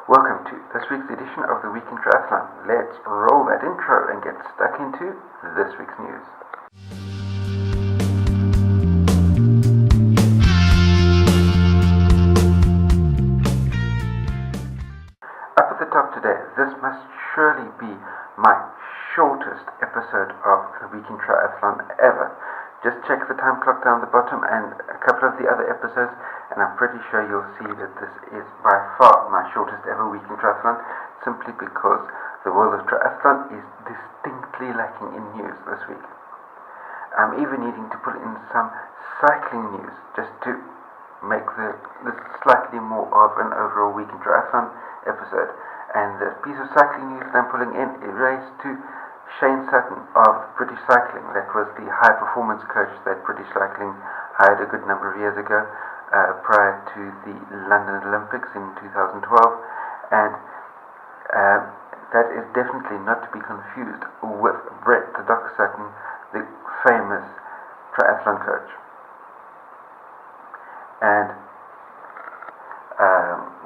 Welcome to this week's edition of the Week in Triathlon. Let's roll that intro and get stuck into this week's news. Up at the top today, this must surely be my shortest episode of the Week in Triathlon ever. Just check the time clock down the bottom and a couple of the other episodes, and I'm pretty sure you'll see that this is by far my shortest ever Week in Triathlon, simply because the world of triathlon is distinctly lacking in news this week. I'm even needing to put in some cycling news just to make this slightly more of an overall Week in Triathlon episode. And the piece of cycling news that I'm pulling in relates to Sutton of British Cycling. That was the high performance coach that British Cycling hired a good number of years ago, prior to the London Olympics in 2012, and that is definitely not to be confused with Brett the Doc Sutton, the famous triathlon coach. And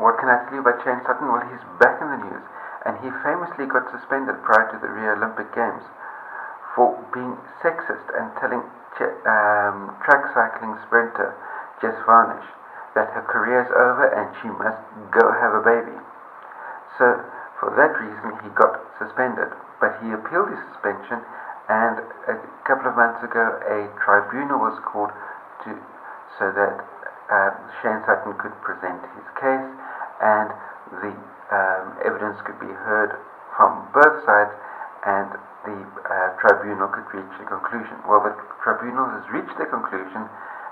what can I tell you about Shane Sutton? Well, he's back in the news, and he famously got suspended prior to the Rio Olympic Games for being sexist and telling track cycling sprinter Jess Varnish that her career is over and she must go have a baby. So for that reason he got suspended, but he appealed his suspension, and a couple of months ago a tribunal was called so that Shane Sutton could present his case, and the evidence could be heard from both sides, and the tribunal could reach a conclusion. Well, the tribunal has reached a conclusion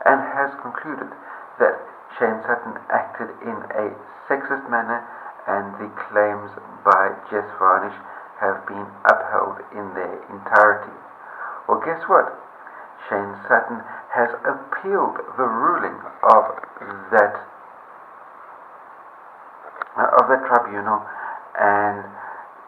and has concluded that Shane Sutton acted in a sexist manner, and the claims by Jess Varnish have been upheld in their entirety. Well, guess what? Shane Sutton has appealed the ruling of that tribunal, and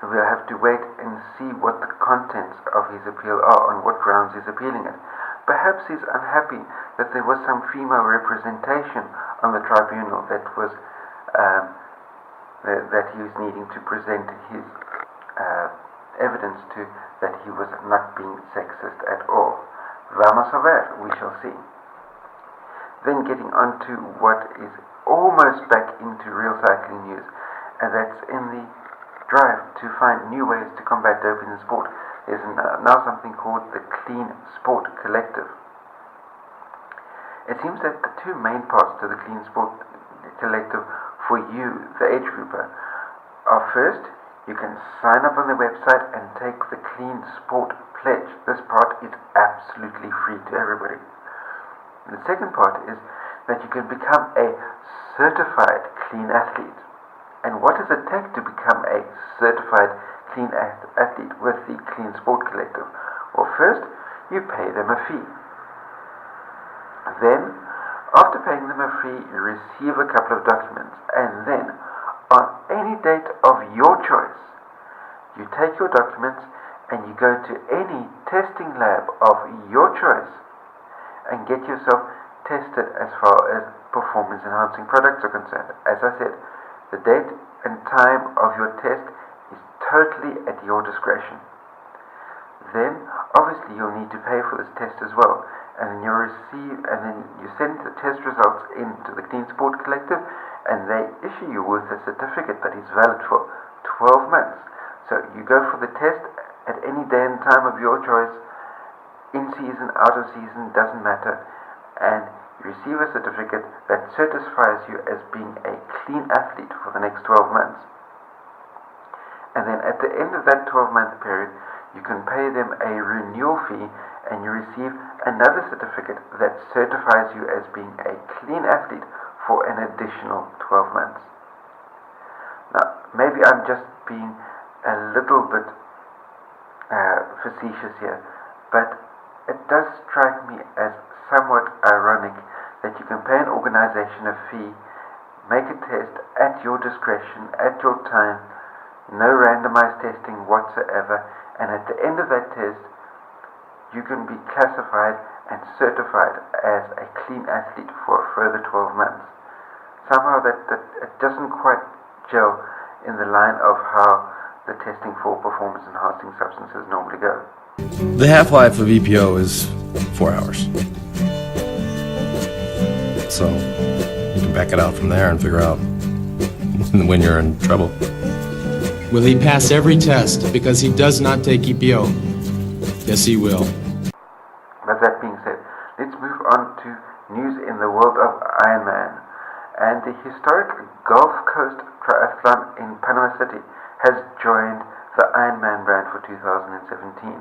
we'll have to wait and see what the contents of his appeal are, on what grounds he's appealing it. Perhaps he's unhappy that there was some female representation on the tribunal that he was needing to present his evidence to, that he was not being sexist at all. Vamos a ver, we shall see. Then getting on to what is almost back into real cycling news, and that's in the drive to find new ways to combat doping in sport. There's now something called the Clean Sport Collective. It seems that the two main parts to the Clean Sport Collective for you, the age grouper, are: first, you can sign up on the website and take the Clean Sport Pledge. This part is absolutely free to everybody. The second part is that you can become a certified clean athlete. And what does it take to become a certified clean athlete with the Clean Sport Collective? Well, first, you pay them a fee. Then, after paying them a fee, you receive a couple of documents, and then, on any date of your choice, you take your documents and you go to any testing lab of your choice and get yourself tested as far as performance enhancing products are concerned. As I said, the date and time of your test is totally at your discretion. Then, obviously, you'll need to pay for this test as well, and then you send the test results into the Clean Sport Collective, and they issue you with a certificate that is valid for 12 months. So you go for the test at any day and time of your choice, in season, out of season, doesn't matter, and you receive a certificate that certifies you as being a clean athlete for the next 12 months. And then at the end of that 12-month period, you can pay them a renewal fee, and you receive another certificate that certifies you as being a clean athlete for an additional 12 months. Now, maybe I'm just being a little bit facetious here, but it does strike me as somewhat ironic that you can pay an organization a fee, make a test at your discretion, at your time, no randomized testing whatsoever, and at the end of that test, you can be classified and certified as a clean athlete for a further 12 months. Somehow that it doesn't quite gel in the line of how the testing for performance-enhancing substances normally go. The half-life of EPO is 4 hours. So you can back it out from there and figure out when you're in trouble. Will he pass every test because he does not take EPO? Yes, he will. But that being said, let's move on to news in the world of Ironman. And the historic Gulf Coast Triathlon in Panama City has joined the Ironman brand for 2017.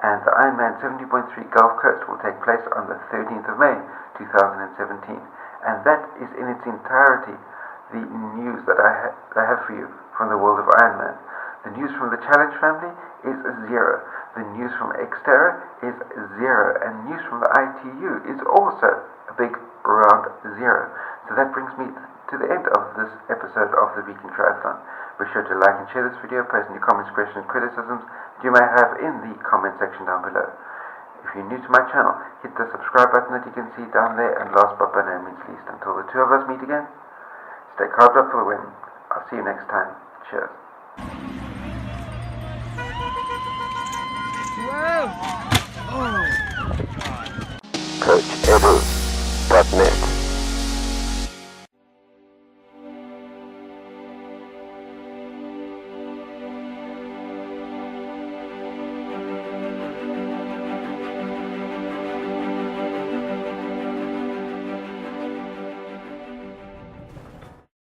And the Ironman 70.3 Gulf Coast will take place on the 13th of May 2017. And that is in its entirety the news that I have for you from the world of Ironman. The news from the Challenge family is 0. The news from Xterra is 0. And news from the ITU is also a big round 0. So that brings me to the end of this episode of the Week in Triathlon. Be sure to like and share this video, post any comments, questions, criticisms that you may have in the comment section down below. If you're new to my channel, hit the subscribe button that you can see down there, and last but by no means least, until the two of us meet again, stay carved up for the win. I'll see you next time. Cheers. Whoa!